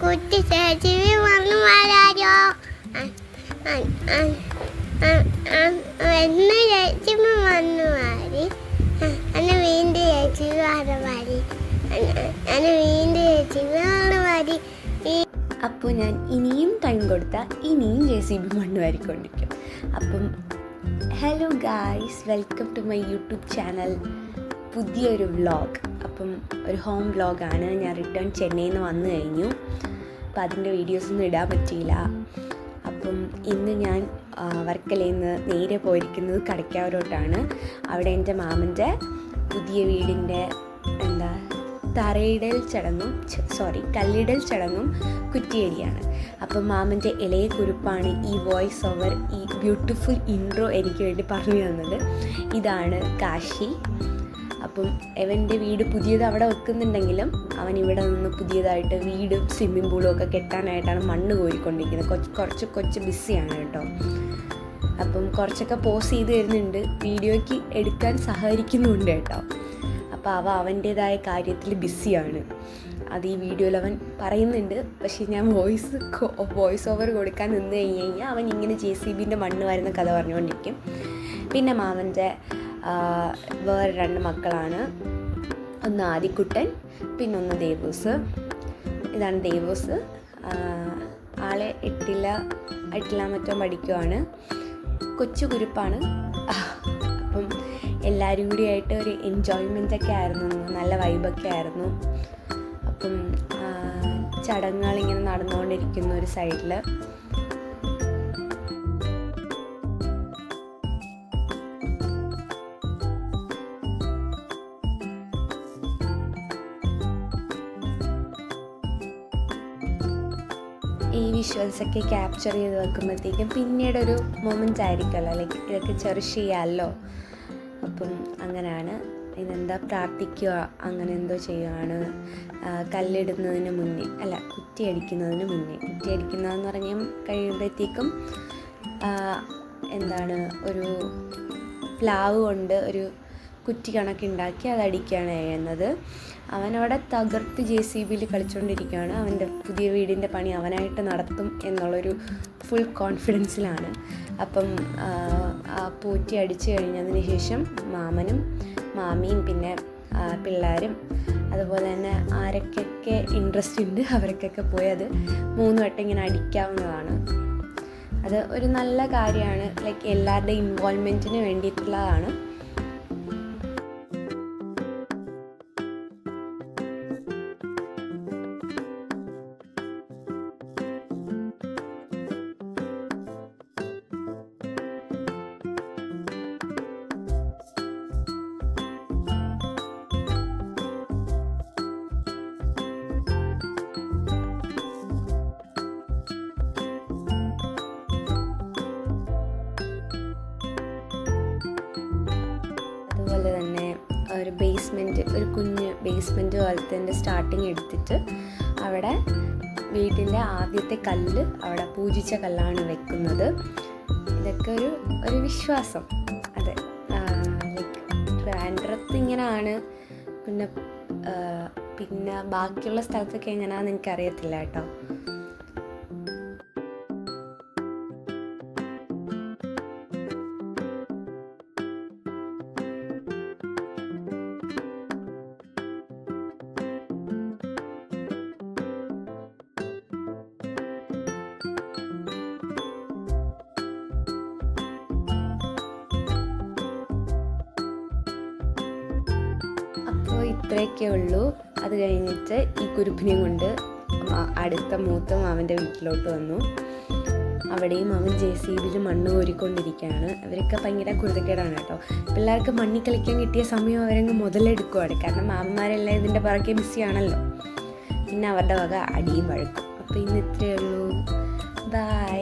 കുട്ടി ചേച്ചി വന്നു വരാരോ എന്ന് ചേച്ചി വന്നു മാറി അന്ന് വീണ്ടും ചേച്ചി വന്നു മാറി വീണ്ടും ചേച്ചി വന്നു മാറി. അപ്പോൾ ഞാൻ ഇനിയും ടൈം കൊടുത്താൽ ഇനിയും JCB മണ്ണ് വാരിക്കൊണ്ടിരിക്കും. അപ്പം hello guys, welcome to my YouTube channel. പുതിയൊരു വ്ളോഗ്. അപ്പം ഒരു ഹോം വ്ളോഗാണ്. ഞാൻ റിട്ടേൺ ചെന്നൈയിൽ നിന്ന് വന്നു കഴിഞ്ഞു. അപ്പം അതിൻ്റെ വീഡിയോസൊന്നും ഇടാൻ പറ്റിയില്ല. അപ്പം ഇന്ന് ഞാൻ വർക്കലയിൽ നിന്ന് നേരെ പോയിരിക്കുന്നത് കടയ്ക്കാവരോട്ടാണ്. അവിടെ എൻ്റെ മാമൻ്റെ പുതിയ വീടിൻ്റെ കല്ലിടൽ ചടങ്ങും കുറ്റിയടിയാണ്. അപ്പം മാമൻ്റെ ഇളയ കുരുപ്പാണ് ഈ വോയിസ് ഓവർ, ഈ ബ്യൂട്ടിഫുൾ ഇൻട്രോ എനിക്ക് വേണ്ടി പറഞ്ഞു തന്നത്. ഇതാണ് കാശി. അപ്പം അവൻ്റെ വീട് പുതിയത് അവിടെ വെക്കുന്നുണ്ടെങ്കിലും അവൻ ഇവിടെ നിന്ന് പുതിയതായിട്ട് വീടും സ്വിമ്മിംഗ് പൂളും ഒക്കെ കെട്ടാനായിട്ടാണ് മണ്ണ് കോരിക്കൊണ്ടിരിക്കുന്നത്. കുറച്ച് ബിസിയാണ് കേട്ടോ. അപ്പം കുറച്ചൊക്കെ പോസ്റ്റ് ചെയ്ത് തരുന്നുണ്ട്, വീഡിയോയ്ക്ക് എടുക്കാൻ സഹകരിക്കുന്നുണ്ട് കേട്ടോ. അപ്പോൾ അവൻ്റേതായ കാര്യത്തിൽ ബിസിയാണ്. അത് ഈ വീഡിയോയിൽ അവൻ പറയുന്നുണ്ട്. പക്ഷേ ഞാൻ വോയിസ് ഓവർ കൊടുക്കാൻ നിന്ന് കഴിഞ്ഞാൽ അവൻ ഇങ്ങനെ JCBൻ്റെ മണ്ണ് വരുന്ന കഥ പറഞ്ഞുകൊണ്ടിരിക്കും. പിന്നെ മാമൻ്റെ വേറെ 2 മക്കളാണ്. ഒന്ന് ആദിക്കുട്ടൻ, പിന്നെ ഒന്ന് ദേവൂസ്. ഇതാണ് ദേവൂസ്. ആളെ എട്ടില മറ്റോ പഠിക്കുവാണ്. കൊച്ചു കുരുപ്പാണ്. അപ്പം എല്ലാവരും കൂടി ആയിട്ട് ഒരു എൻജോയ്മെൻറ്റൊക്കെ ആയിരുന്നു. നല്ല വൈബൊക്കെ ആയിരുന്നു. അപ്പം ചടങ്ങുകളിങ്ങനെ നടന്നുകൊണ്ടിരിക്കുന്ന ഒരു സൈഡിൽ ഈ വിഷ്വൽസൊക്കെ ക്യാപ്ചർ ചെയ്ത് വെക്കുമ്പോഴത്തേക്കും പിന്നീടൊരു മൊമെൻ്റ് ആയിരിക്കുമല്ലോ, ലൈക്ക് ഇതൊക്കെ ചെറിഷ് ചെയ്യാമല്ലോ. അപ്പം അങ്ങനെയാണ്. ഇതെന്താ പ്രാർത്ഥിക്കുക, അങ്ങനെ എന്തോ ചെയ്യുകയാണ്. കല്ലിടുന്നതിന് മുന്നേ കുറ്റിയടിക്കുന്നതിന് മുന്നേ. കുറ്റിയടിക്കുന്നതെന്ന് പറഞ്ഞാൽ കഴിയുമ്പോഴത്തേക്കും ഒരു പ്ലാവ് കൊണ്ട് ഒരു കുറ്റി കണക്കുണ്ടാക്കി അതടിക്കുകയാണ് ചെയ്യുന്നത്. അവനവിടെ തകർത്ത് JCBയിൽ കളിച്ചുകൊണ്ടിരിക്കുകയാണ്. അവൻ്റെ പുതിയ വീടിൻ്റെ പണി അവനായിട്ട് നടത്തും എന്നുള്ളൊരു ഫുൾ കോൺഫിഡൻസിലാണ്. അപ്പം പൂറ്റി അടിച്ചു കഴിഞ്ഞതിന് ശേഷം മാമനും മാമിയും പിന്നെ പിള്ളേരും അതുപോലെ തന്നെ ആരൊക്കെ ഇൻട്രസ്റ്റ് ഉണ്ട് അവർക്കൊക്കെ പോയി അത് 3 വട്ടം ഇങ്ങനെ അടിക്കാവുന്നതാണ്. അത് ഒരു നല്ല കാര്യമാണ്. ലൈക്ക് എല്ലാവരുടെയും ഇൻവോൾവ്മെൻറ്റിന് വേണ്ടിയിട്ടുള്ളതാണ്. അതുപോലെ തന്നെ ഒരു ബേസ്മെൻറ്റ്, ഒരു കുഞ്ഞ് ബേസ്മെൻറ്റ് പോലത്തെ സ്റ്റാർട്ടിങ് എടുത്തിട്ട് അവിടെ വീട്ടിൻ്റെ ആദ്യത്തെ കല്ല് അവിടെ പൂജിച്ച കല്ലാണ് വെക്കുന്നത്. ഇതൊക്കെ ഒരു വിശ്വാസം. അതെ, ലൈക്ക് ട്രിവാൻഡ്രത്ത് ഇങ്ങനെയാണ്. പിന്നെ ബാക്കിയുള്ള സ്ഥലത്തൊക്കെ എങ്ങനെയാണെന്ന് എനിക്കറിയത്തില്ല കേട്ടോ. അപ്പോൾ ഇത്രയൊക്കെ ഉള്ളൂ. അത് കഴിഞ്ഞിട്ട് ഈ കുരുപ്പിനെയും കൊണ്ട് അടുത്ത മൂത്ത മാമൻ്റെ വീട്ടിലോട്ട് വന്നു. അവിടെയും അവൻ JCBയിൽ മണ്ണ് കോരിക്കൊണ്ടിരിക്കുകയാണ്. അവരൊക്കെ ഭയങ്കര കുരുത്തക്കേടാണ് കേട്ടോ. പിള്ളേർക്ക് മണ്ണിൽ കളിക്കാൻ കിട്ടിയ സമയം അവരങ്ങ് മുതലെടുക്കുവാണ്. കാരണം മാമന്മാരെല്ലാം ഇതിൻ്റെ പുറകെ ബിസിയാണല്ലോ. പിന്നെ അവരുടെ വക അടിയും വഴക്കും. അപ്പോൾ ഇന്ന് ഇത്രയേ ഉള്ളൂ. ബൈ.